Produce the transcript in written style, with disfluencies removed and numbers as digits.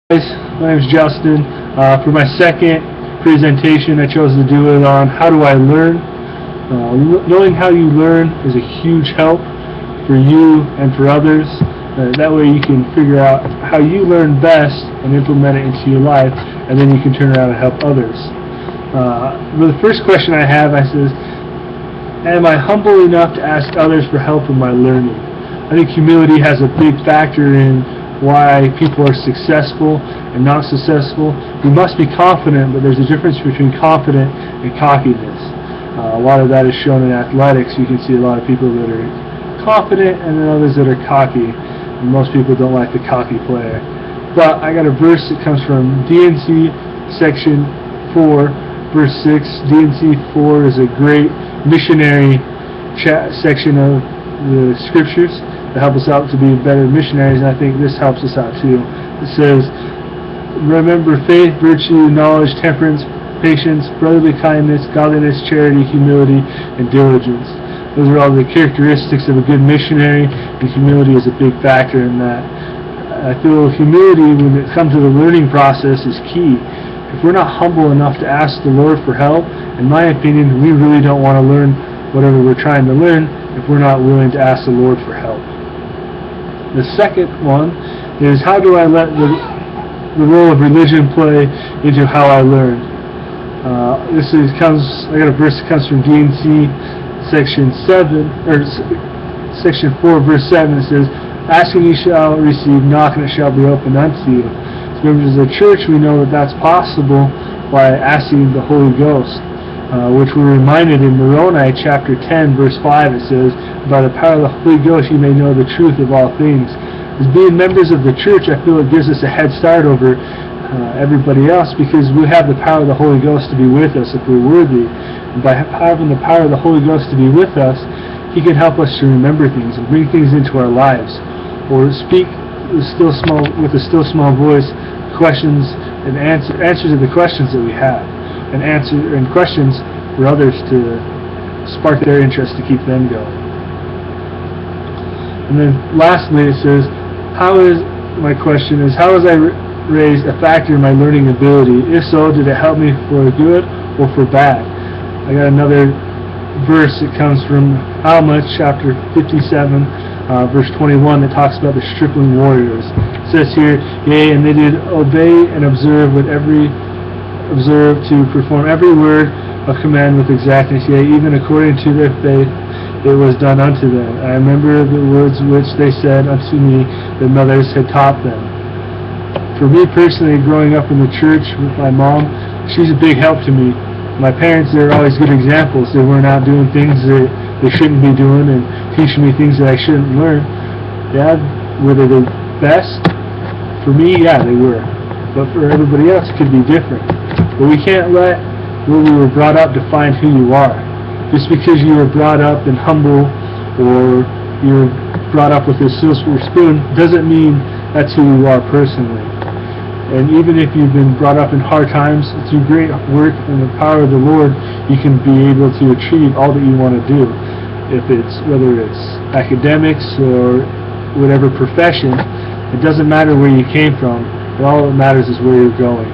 Guys, my name is Justin. For my second presentation, I chose to do it on how do I learn. Knowing how you learn is a huge help for you and for others. That way you can figure out how you learn best and implement it into your life, and then you can turn around and help others. For the first question I have, I says, am I humble enough to ask others for help in my learning? I think humility has a big factor in why people are successful and not successful. We must be confident, but there's a difference between confident and cockiness. A lot of that is shown in athletics. You can see a lot of people that are confident and then others that are cocky. And most people don't like the cocky player. But I got a verse that comes from D&C section 4, verse 6. D&C 4 is a great missionary section of the scriptures to help us out to be better missionaries, and I think this helps us out too. It says, remember faith, virtue, knowledge, temperance, patience, brotherly kindness, godliness, charity, humility, and diligence. Those are all the characteristics of a good missionary, and humility is a big factor in that. I feel humility, when it comes to the learning process, is key. If we're not humble enough to ask the Lord for help, in my opinion, we really don't want to learn whatever we're trying to learn if we're not willing to ask the Lord for help. The second one is, how do I let the role of religion play into how I learn? I got a verse that comes from D&C section 4 verse 7. It says, asking you shall receive, knocking it shall be opened unto you. As members of the church, we know that that's possible by asking the Holy Ghost, which we're reminded in Moroni chapter 10 verse 5. It says, by the power of the Holy Ghost you may know the truth of all things. As being members of the church, I feel it gives us a head start over everybody else, because we have the power of the Holy Ghost to be with us if we're worthy. And by having the power of the Holy Ghost to be with us, He can help us to remember things and bring things into our lives, or speak with a still small voice questions and answers to the questions that we have, and questions for others to spark their interest to keep them going. And then lastly it says, how was I raised a factor in my learning ability? If so, did it help me for good or for bad? I got another verse that comes from Alma chapter 57 verse 21 that talks about the stripling warriors. It says here, yea, and they did obey and observe to perform every word of command with exactness, yea, even according to their faith it was done unto them. I remember the words which they said unto me, that mothers had taught them. For me personally, growing up in the church with my mom, she's a big help to me. My parents, they're always good examples. They weren't out doing things that they shouldn't be doing and teaching me things that I shouldn't learn. Yeah, were they the best? For me, yeah, they were. But for everybody else, it could be different. But we can't let where we were brought up define who you are. Just because you were brought up in humble, or you were brought up with a silver spoon, doesn't mean that's who you are personally. And even if you've been brought up in hard times, through great work and the power of the Lord, you can be able to achieve all that you want to do. Whether it's academics or whatever profession, it doesn't matter where you came from, but all that matters is where you're going.